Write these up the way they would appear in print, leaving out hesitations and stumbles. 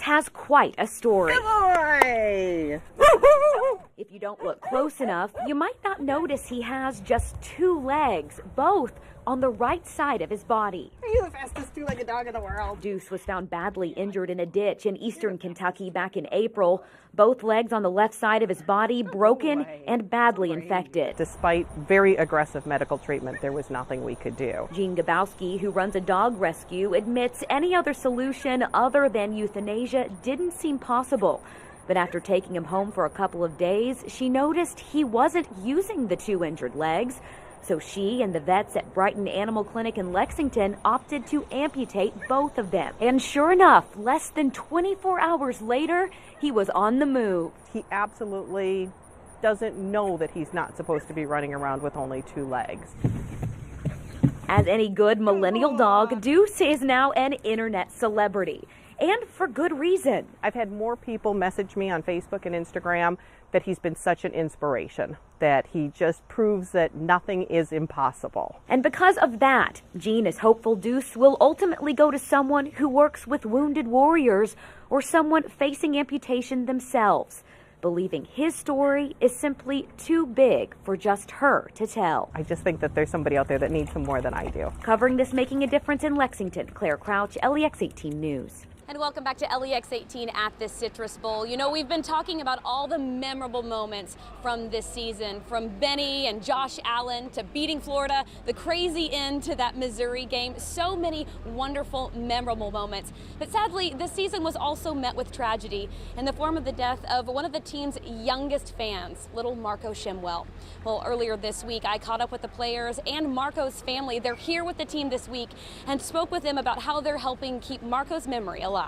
has quite a story. Good boy! If you don't look close enough, you might not notice he has just 2 legs, both on the right side of his body. He's the fastest 2-legged dog in the world. Deuce was found badly injured in a ditch in eastern Kentucky back in April. Both legs on the left side of his body broken and badly infected. Despite very aggressive medical treatment, there was nothing we could do. Jean Gabowski, who runs a dog rescue, admits any other solution other than euthanasia didn't seem possible. But after taking him home for a couple of days, she noticed he wasn't using the 2 injured legs. So she and the vets at Brighton Animal Clinic in Lexington opted to amputate both of them. And sure enough, less than 24 hours later, he was on the move. He absolutely doesn't know that he's not supposed to be running around with only 2 legs. As any good millennial dog, Deuce is now an internet celebrity. And for good reason. I've had more people message me on Facebook and Instagram that he's been such an inspiration, that he just proves that nothing is impossible. And because of that, Jean is hopeful Deuce will ultimately go to someone who works with wounded warriors or someone facing amputation themselves, believing his story is simply too big for just her to tell. I just think that there's somebody out there that needs him more than I do. Covering this Making a Difference in Lexington, Claire Crouch, LEX 18 News. And welcome back to LEX 18 at the Citrus Bowl. You know, we've been talking about all the memorable moments from this season, from Benny and Josh Allen to beating Florida, the crazy end to that Missouri game. So many wonderful, memorable moments. But sadly, this season was also met with tragedy in the form of the death of one of the team's youngest fans, little Marco Shimwell. Well, earlier this week, I caught up with the players and Marco's family. They're here with the team this week and spoke with them about how they're helping keep Marco's memory alive.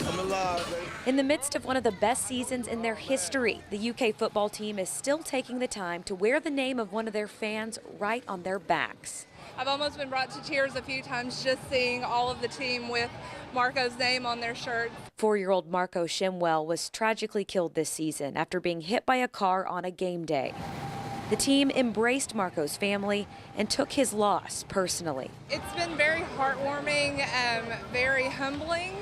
I'm alive. In the midst of one of the best seasons in their history, the UK football team is still taking the time to wear the name of one of their fans right on their backs. I've almost been brought to tears a few times just seeing all of the team with Marco's name on their shirt. 4-year-old Marco Shimwell was tragically killed this season after being hit by a car on a game day. The team embraced Marco's family and took his loss personally. It's been very heartwarming, very humbling,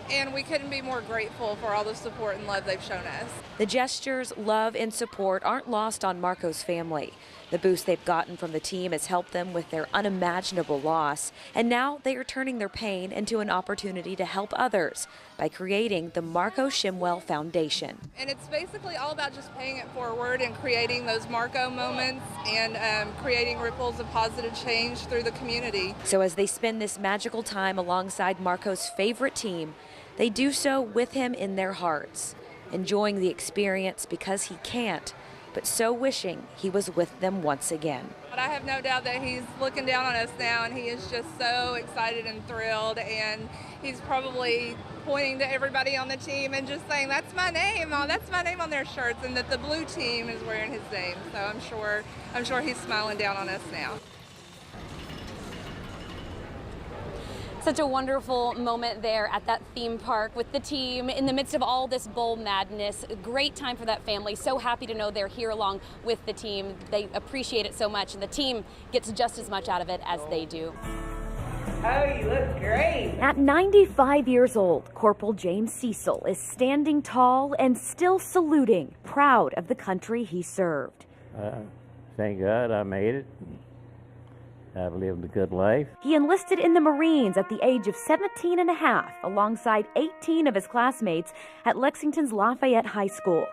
and we couldn't be more grateful for all the support and love they've shown us. The gestures, love, and support aren't lost on Marco's family. The boost they've gotten from the team has helped them with their unimaginable loss, and now they are turning their pain into an opportunity to help others by creating the Marco Shimwell Foundation. And it's basically all about just paying it forward and creating those Marco moments and creating ripples of positive change through the community. So as they spend this magical time alongside Marco's favorite team, they do so with him in their hearts, enjoying the experience because he can't, but so wishing he was with them once again. But I have no doubt that he's looking down on us now, and he is just so excited and thrilled, and he's probably pointing to everybody on the team and just saying, that's my name on their shirts, and that the blue team is wearing his name. So I'm sure he's smiling down on us now. Such a wonderful moment there at that theme park with the team in the midst of all this bowl madness. Great time for that family. So happy to know they're here along with the team. They appreciate it so much, and the team gets just as much out of it as they do. Oh, you look great. At 95 years old, Corporal James Cecil is standing tall and still saluting, proud of the country he served. Thank God I made it. I've lived a good life. He enlisted in the Marines at the age of 17 and a half, alongside 18 of his classmates at Lexington's Lafayette High School.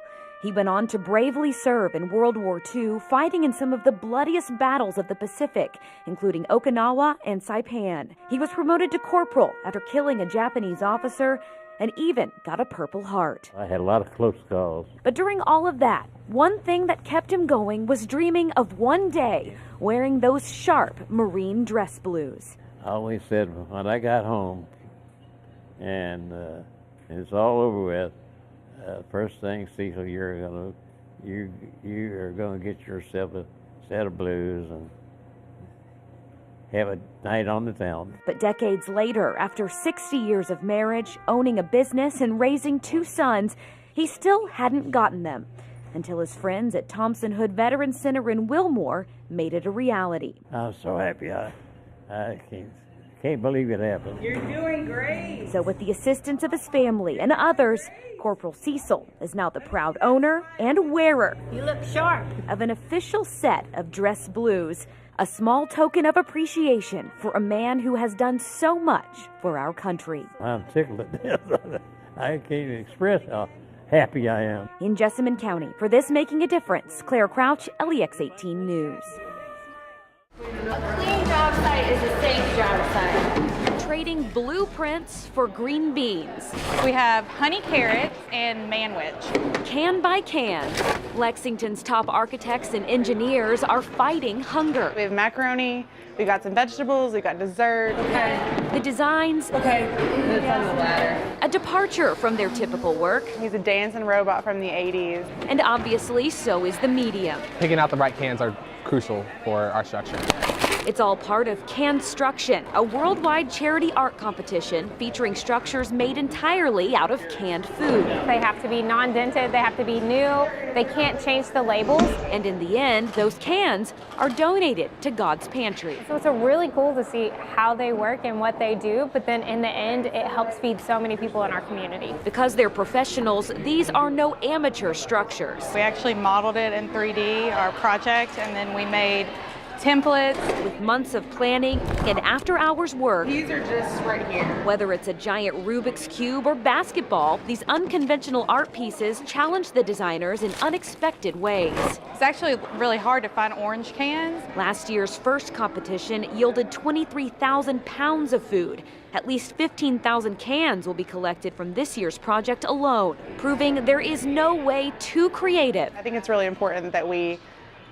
He went on to bravely serve in World War II, fighting in some of the bloodiest battles of the Pacific, including Okinawa and Saipan. He was promoted to corporal after killing a Japanese officer and even got a Purple Heart. I had a lot of close calls. But during all of that, one thing that kept him going was dreaming of one day wearing those sharp Marine dress blues. I always said when I got home and it's all over with, first thing, Cecil, you are gonna get yourself a set of blues and have a night on the town. But decades later, after 60 years of marriage, owning a business, and raising 2 sons, he still hadn't gotten them until his friends at Thompson Hood Veterans Center in Wilmore made it a reality. I was so happy I can't believe it happened. You're doing great. So with the assistance of his family and others, Corporal Cecil is now the proud owner and wearer You look sharp. of an official set of dress blues, a small token of appreciation for a man who has done so much for our country. I'm tickled to death. I can't express how happy I am. In Jessamine County, for this Making a Difference, Claire Crouch, LEX 18 News. A clean job site is a safe job site. Trading blueprints for green beans. We have honey carrots and manwich. Can by can, Lexington's top architects and engineers are fighting hunger. We have macaroni, we got some vegetables, we got dessert. The designs, a departure from their typical work, He's a dancing robot from the 80s. and obviously so is the media. Picking out the right cans are crucial for our structure. It's all part of Canstruction, a worldwide charity art competition featuring structures made entirely out of canned food. They have to be non-dented, they have to be new, they can't change the labels. And in the end, those cans are donated to God's Pantry. So it's really cool to see how they work and what they do, but then in the end, it helps feed so many people in our community. Because they're professionals, these are no amateur structures. We actually modeled it in 3D, our project, and then we made templates. With months of planning and after-hours work, These are just right here. whether it's a giant Rubik's Cube or basketball, these unconventional art pieces challenge the designers in unexpected ways. It's actually really hard to find orange cans. Last year's first competition yielded 23,000 pounds of food. At least 15,000 cans will be collected from this year's project alone, proving there is no way too creative I think it's really important that we,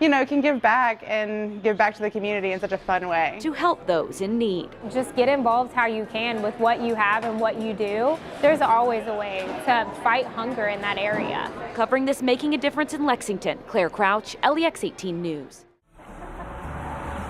can give back and give back to the community in such a fun way. to help those in need. Just get involved how you can with what you have and what you do. There's always a way to fight hunger in that area. Covering this Making a Difference in Lexington, Claire Crouch, LEX 18 News.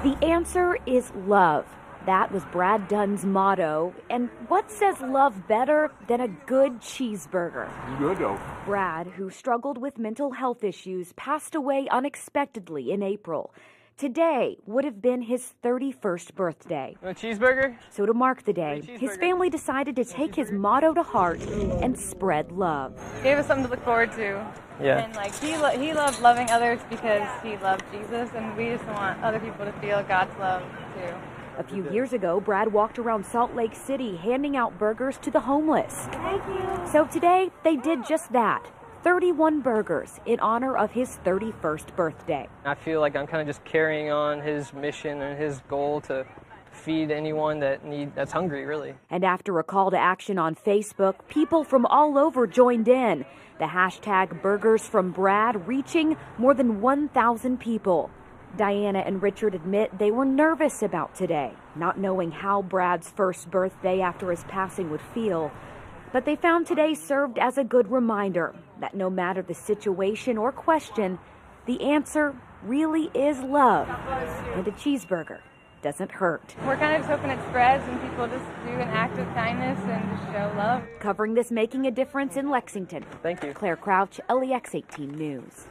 The answer is love. That was Brad Dunn's motto. And what says love better than a good cheeseburger? Good though. Brad, who struggled with mental health issues, passed away unexpectedly in April. Today would have been his 31st birthday. A cheeseburger? So to mark the day, his family decided to take his motto to heart and spread love. Gave us something to look forward to. Yeah. And he loved loving others because he loved Jesus, and we just want other people to feel God's love too. A few years ago, Brad walked around Salt Lake City handing out burgers to the homeless. Thank you. So today, they did just that. 31 burgers in honor of his 31st birthday. I feel like I'm kind of just carrying on his mission and his goal to feed anyone that's hungry, really. And after a call to action on Facebook, people from all over joined in. The hashtag Burgers from Brad reaching more than 1,000 people. Diana and Richard admit they were nervous about today, not knowing how Brad's first birthday after his passing would feel. But they found today served as a good reminder that no matter the situation or question, the answer really is love. And a cheeseburger doesn't hurt. We're kind of just hoping it spreads and people just do an act of kindness and just show love. Covering this Making a Difference in Lexington. Thank you. Claire Crouch, LEX 18 News.